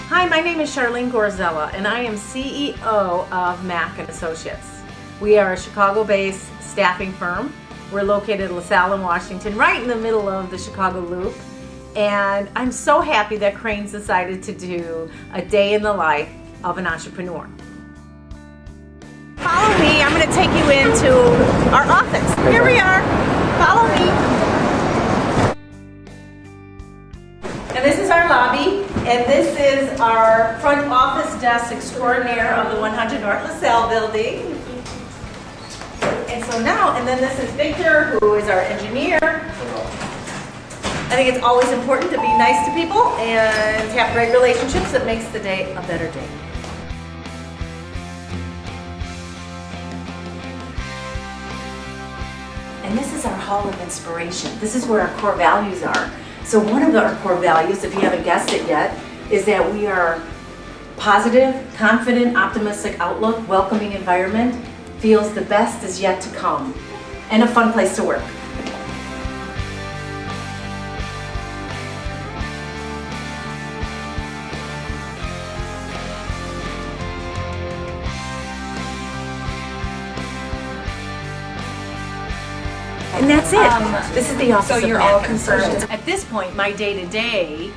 Hi, my name is Charlene Gorzela, and I am CEO of Mack Associates. We are a Chicago-based staffing firm. We're located in LaSalle in Washington, right in the middle of the Chicago Loop. And I'm so happy that Crain's decided to do a day in the life of an entrepreneur. Follow me, I'm going to take you into our office. Here we are, follow me. And this is our lobby, and this is our front office desk extraordinaire of the 100 North LaSalle building. And so now, and then this is Victor, who is our engineer. I think it's always important to be nice to people and have great relationships. That makes the day a better day. And this is our Hall of Inspiration. This is where our core values are. So one of our core values, if you haven't guessed it yet, is that we are positive, confident, optimistic outlook, welcoming environment, feels the best is yet to come, and a fun place to work. And that's it. This is the office of Mack Associates. At this point, my day-to-day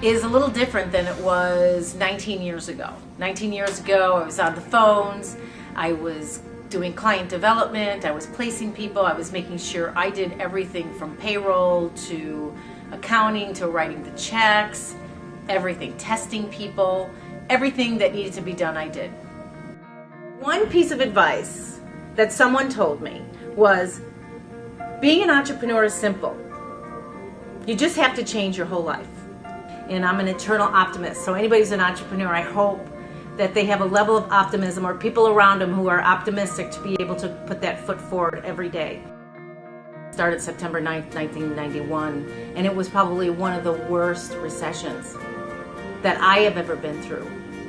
is a little different than it was 19 years ago. 19 years ago, I was on the phones, I was doing client development, I was placing people, I was making sure I did everything from payroll to accounting to writing the checks, everything, testing people, everything that needed to be done, I did. One piece of advice that someone told me was, being an entrepreneur is simple. You just have to change your whole life. And I'm an eternal optimist. So anybody who's an entrepreneur, I hope that they have a level of optimism or people around them who are optimistic to be able to put that foot forward every day. I started September 9th, 1991, and it was probably one of the worst recessions that I have ever been through.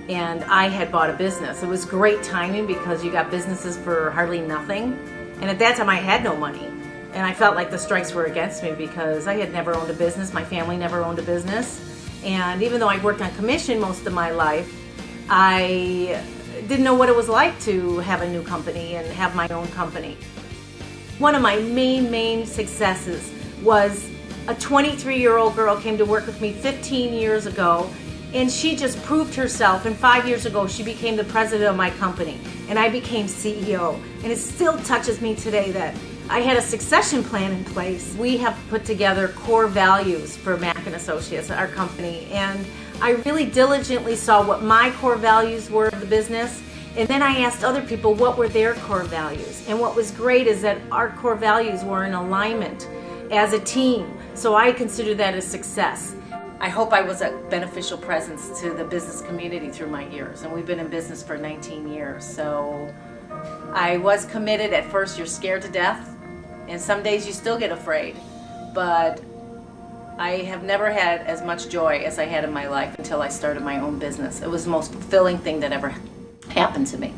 And I had bought a business. It was great timing because you got businesses for hardly nothing. And at that time I had no money. And I felt like the strikes were against me because I had never owned a business. My family never owned a business. And even though I worked on commission most of my life, I didn't know what it was like to have a new company and have my own company. One of my main successes was a 23-year-old girl came to work with me 15 years ago, and she just proved herself, and 5 years ago she became the president of my company, and I became CEO. And it still touches me today that I had a succession plan in place. We have put together core values for Mack Associates, our company, and I really diligently saw what my core values were of the business, and then I asked other people what were their core values. And what was great is that our core values were in alignment as a team, so I consider that a success. I hope I was a beneficial presence to the business community through my years, and we've been in business for 19 years, so I was committed. At first you're scared to death, and some days you still get afraid, but I have never had as much joy as I had in my life until I started my own business. It was the most fulfilling thing that ever happened to me.